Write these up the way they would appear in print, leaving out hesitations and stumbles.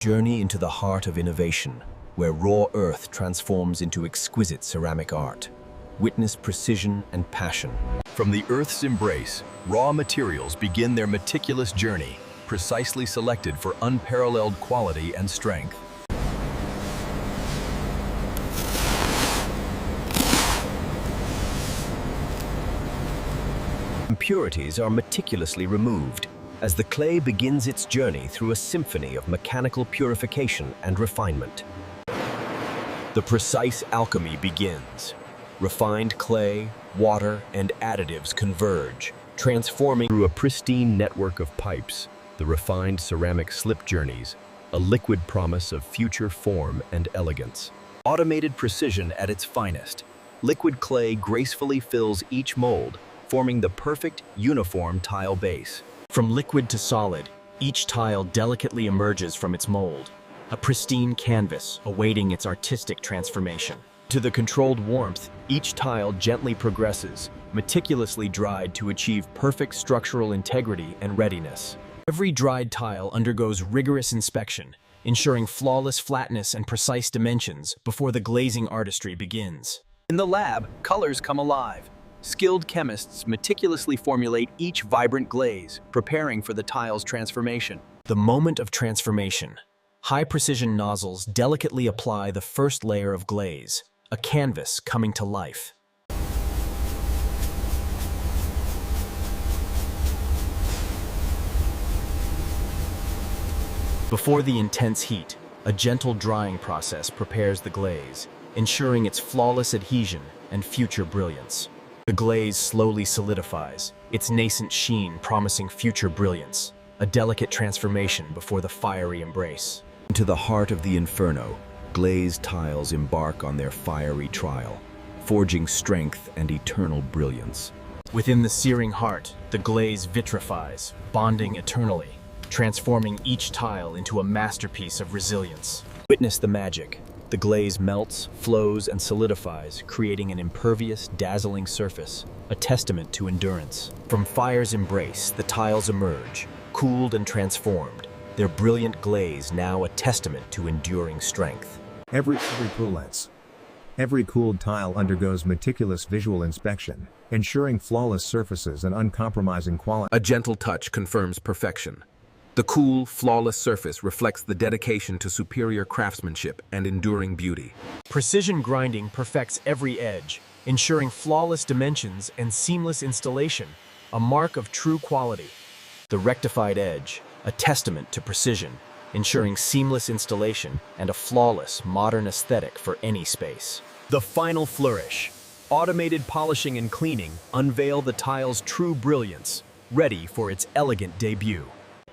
Journey into the heart of innovation, where raw earth transforms into exquisite ceramic art. Witness precision and passion. From the Earth's embrace, raw materials begin their meticulous journey, precisely selected for unparalleled quality and strength. Impurities are meticulously removed as the clay begins its journey through a symphony of mechanical purification and refinement. The precise alchemy begins. Refined clay, water, and additives converge, transforming through a pristine network of pipes, the refined ceramic slip journeys, a liquid promise of future form and elegance. Automated precision at its finest, liquid clay gracefully fills each mold, forming the perfect, uniform tile base. From liquid to solid, each tile delicately emerges from its mold, a pristine canvas awaiting its artistic transformation. To the controlled warmth, each tile gently progresses, meticulously dried to achieve perfect structural integrity and readiness. Every dried tile undergoes rigorous inspection, ensuring flawless flatness and precise dimensions before the glazing artistry begins. In the lab, colors come alive. Skilled chemists meticulously formulate each vibrant glaze, preparing for the tile's transformation. The moment of transformation. High-precision nozzles delicately apply the first layer of glaze, a canvas coming to life. Before the intense heat, a gentle drying process prepares the glaze, ensuring its flawless adhesion and future brilliance. The glaze slowly solidifies, its nascent sheen promising future brilliance, a delicate transformation before the fiery embrace. Into the heart of the inferno, glazed tiles embark on their fiery trial, forging strength and eternal brilliance. Within the searing heart, the glaze vitrifies, bonding eternally, transforming each tile into a masterpiece of resilience. Witness the magic. The glaze melts, flows, and solidifies, creating an impervious, dazzling surface, a testament to endurance. From fire's embrace, the tiles emerge, cooled and transformed, their brilliant glaze now a testament to enduring strength. Every cooled tile undergoes meticulous visual inspection, ensuring flawless surfaces and uncompromising quality. A gentle touch confirms perfection. The cool, flawless surface reflects the dedication to superior craftsmanship and enduring beauty. Precision grinding perfects every edge, ensuring flawless dimensions and seamless installation, a mark of true quality. The rectified edge, a testament to precision, ensuring seamless installation and a flawless, modern aesthetic for any space. The final flourish. Automated polishing and cleaning unveil the tile's true brilliance, ready for its elegant debut.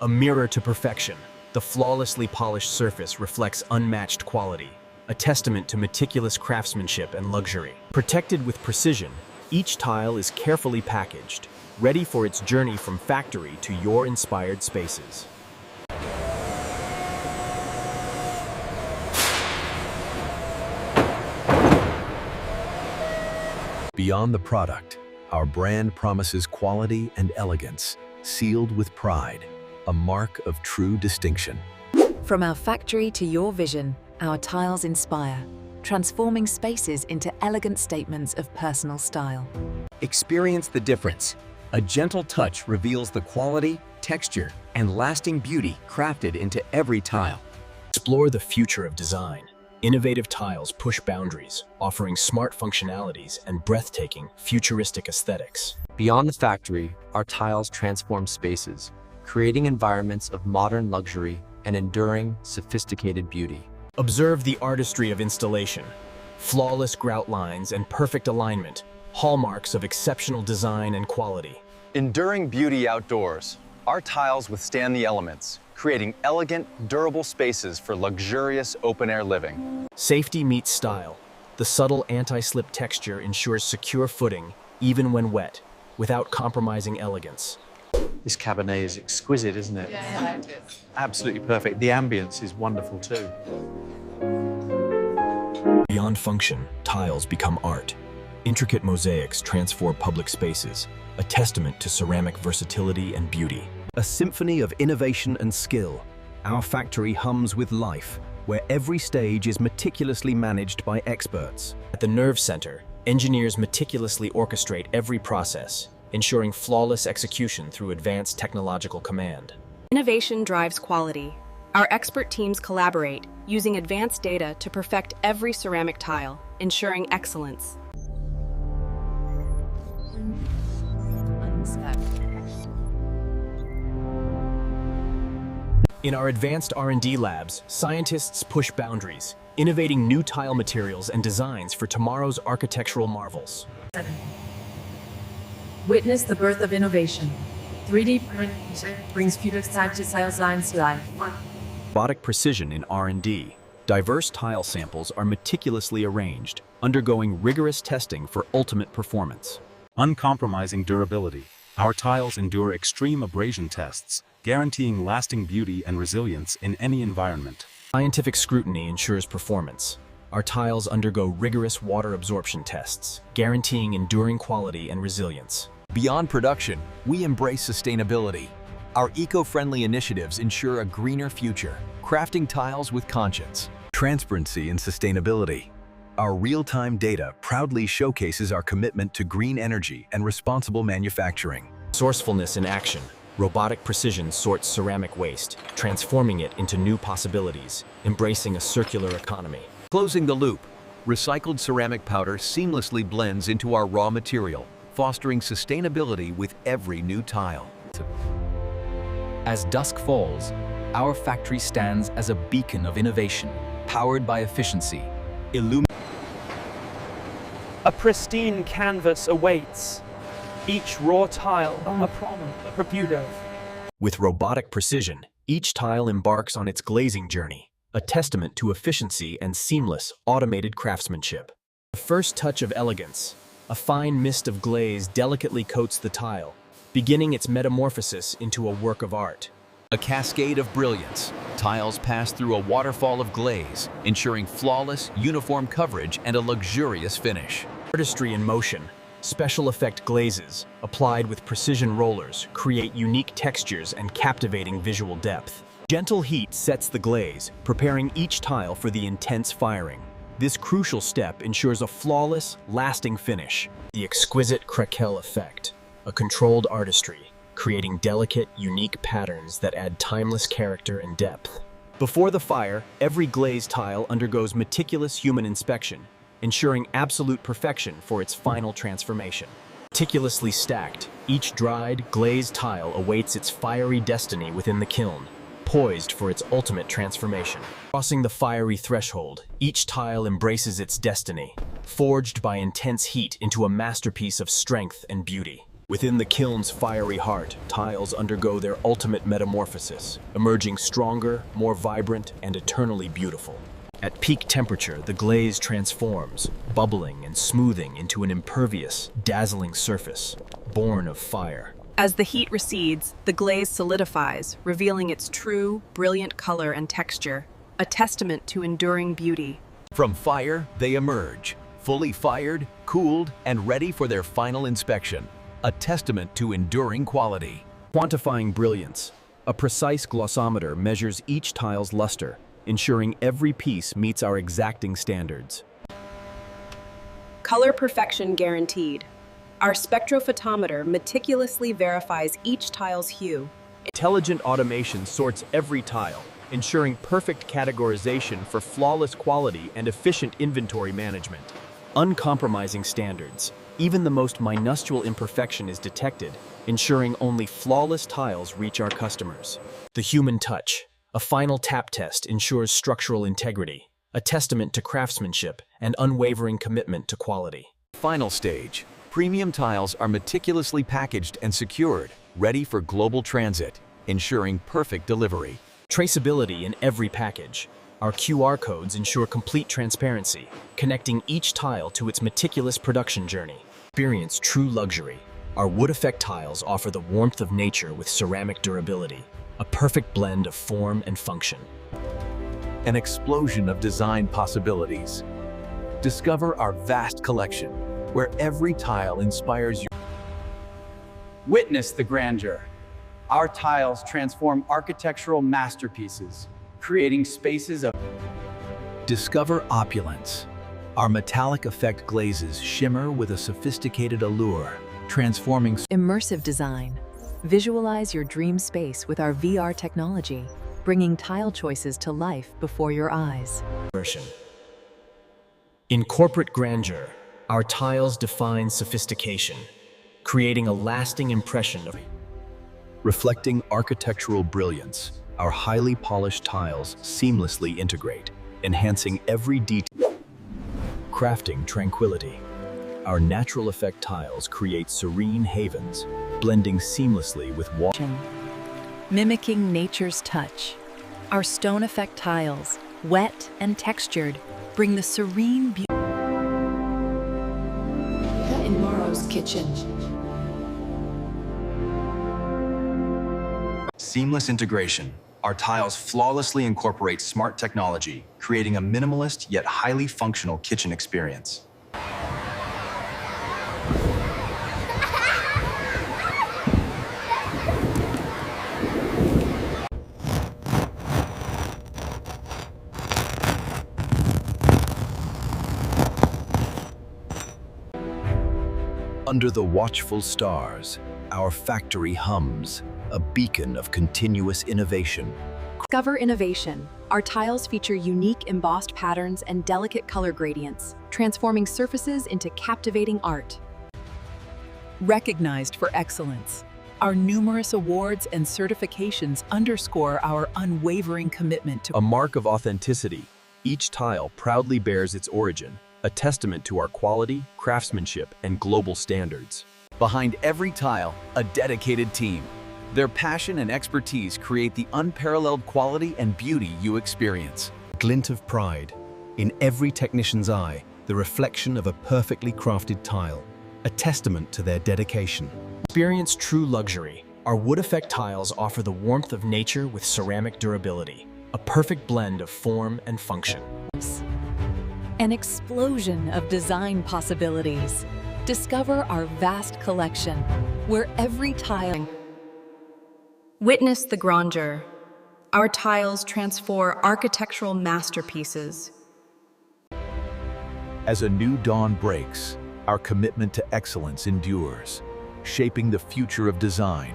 A mirror to perfection, the flawlessly polished surface reflects unmatched quality, a testament to meticulous craftsmanship and luxury. Protected with precision, each tile is carefully packaged, ready for its journey from factory to your inspired spaces. Beyond the product, our brand promises quality and elegance, sealed with pride, a mark of true distinction. From our factory to your vision, our tiles inspire, transforming spaces into elegant statements of personal style. Experience the difference. A gentle touch reveals the quality, texture, and lasting beauty crafted into every tile. Explore the future of design. Innovative tiles push boundaries, offering smart functionalities and breathtaking, futuristic aesthetics. Beyond the factory, our tiles transform spaces, creating environments of modern luxury and enduring, sophisticated beauty. Observe the artistry of installation. Flawless grout lines and perfect alignment, hallmarks of exceptional design and quality. Enduring beauty outdoors. Our tiles withstand the elements, creating elegant, durable spaces for luxurious open-air living. Safety meets style. The subtle anti-slip texture ensures secure footing, even when wet, without compromising elegance. This cabernet is exquisite, isn't it? Yeah, it is. Absolutely perfect. The ambience is wonderful too. Beyond function, tiles become art. Intricate mosaics transform public spaces, a testament to ceramic versatility and beauty. A symphony of innovation and skill. Our factory hums with life, where every stage is meticulously managed by experts. At the nerve center, engineers meticulously orchestrate every process, ensuring flawless execution through advanced technological command. Innovation drives quality. Our expert teams collaborate, using advanced data to perfect every ceramic tile, ensuring excellence. In our advanced R&D labs, scientists push boundaries, innovating new tile materials and designs for tomorrow's architectural marvels. Witness the birth of innovation. 3D printing brings future-type tile designs to life. Robotic precision in R&D. Diverse tile samples are meticulously arranged, undergoing rigorous testing for ultimate performance. Uncompromising durability. Our tiles endure extreme abrasion tests, guaranteeing lasting beauty and resilience in any environment. Scientific scrutiny ensures performance. Our tiles undergo rigorous water absorption tests, guaranteeing enduring quality and resilience. Beyond production, we embrace sustainability. Our eco-friendly initiatives ensure a greener future, crafting tiles with conscience. Transparency and sustainability. Our real-time data proudly showcases our commitment to green energy and responsible manufacturing. Resourcefulness in action. Robotic precision sorts ceramic waste, transforming it into new possibilities, embracing a circular economy. Closing the loop, recycled ceramic powder seamlessly blends into our raw material, fostering sustainability with every new tile. As dusk falls, our factory stands as a beacon of innovation, powered by efficiency. A pristine canvas awaits. Each raw tile a promise of beauty. With robotic precision, each tile embarks on its glazing journey, a testament to efficiency and seamless, automated craftsmanship. The first touch of elegance, a fine mist of glaze delicately coats the tile, beginning its metamorphosis into a work of art. A cascade of brilliance. Tiles pass through a waterfall of glaze, ensuring flawless, uniform coverage and a luxurious finish. Artistry in motion. Special effect glazes, applied with precision rollers, create unique textures and captivating visual depth. Gentle heat sets the glaze, preparing each tile for the intense firing. This crucial step ensures a flawless, lasting finish. The exquisite craquelle effect, a controlled artistry, creating delicate, unique patterns that add timeless character and depth. Before the fire, every glaze tile undergoes meticulous human inspection, ensuring absolute perfection for its final transformation. Meticulously stacked, each dried, glazed tile awaits its fiery destiny within the kiln, poised for its ultimate transformation. Crossing the fiery threshold, each tile embraces its destiny, forged by intense heat into a masterpiece of strength and beauty. Within the kiln's fiery heart, tiles undergo their ultimate metamorphosis, emerging stronger, more vibrant, and eternally beautiful. At peak temperature, the glaze transforms, bubbling and smoothing into an impervious, dazzling surface, born of fire. As the heat recedes, the glaze solidifies, revealing its true, brilliant color and texture, a testament to enduring beauty. From fire, they emerge, fully fired, cooled, and ready for their final inspection, a testament to enduring quality. Quantifying brilliance. A precise glossometer measures each tile's luster, ensuring every piece meets our exacting standards. Color perfection guaranteed. Our spectrophotometer meticulously verifies each tile's hue. Intelligent automation sorts every tile, ensuring perfect categorization for flawless quality and efficient inventory management. Uncompromising standards. Even the most minuscule imperfection is detected, ensuring only flawless tiles reach our customers. The human touch. A final tap test ensures structural integrity, a testament to craftsmanship and unwavering commitment to quality. Final stage. Premium tiles are meticulously packaged and secured, ready for global transit, ensuring perfect delivery. Traceability in every package. Our QR codes ensure complete transparency, connecting each tile to its meticulous production journey. Experience true luxury. Our wood effect tiles offer the warmth of nature with ceramic durability, a perfect blend of form and function. An explosion of design possibilities. Discover our vast collection, where every tile inspires you. Witness the grandeur. Our tiles transform architectural masterpieces, creating spaces of... Discover opulence. Our metallic effect glazes shimmer with a sophisticated allure, transforming... Immersive design. Visualize your dream space with our VR technology, bringing tile choices to life before your eyes. In corporate grandeur, our tiles define sophistication, creating a lasting impression of... Reflecting architectural brilliance, our highly polished tiles seamlessly integrate, enhancing every detail. Crafting tranquility. Our natural effect tiles create serene havens, blending seamlessly with water. Mimicking nature's touch. Our stone effect tiles, wet and textured, bring the serene beauty. In Morrow's kitchen. Seamless integration. Our tiles flawlessly incorporate smart technology, creating a minimalist yet highly functional kitchen experience. Under the watchful stars, our factory hums, a beacon of continuous innovation. Discover innovation. Our tiles feature unique embossed patterns and delicate color gradients, transforming surfaces into captivating art. Recognized for excellence. Our numerous awards and certifications underscore our unwavering commitment to A mark of authenticity, each tile proudly bears its origin, a testament to our quality, craftsmanship, and global standards. Behind every tile, a dedicated team. Their passion and expertise create the unparalleled quality and beauty you experience. Glint of pride. In every technician's eye, the reflection of a perfectly crafted tile, a testament to their dedication. Experience true luxury. Our wood effect tiles offer the warmth of nature with ceramic durability, a perfect blend of form and function. an explosion of design possibilities. Discover our vast collection, where every tile... Witness the grandeur. Our tiles transform architectural masterpieces. As a new dawn breaks, our commitment to excellence endures, shaping the future of design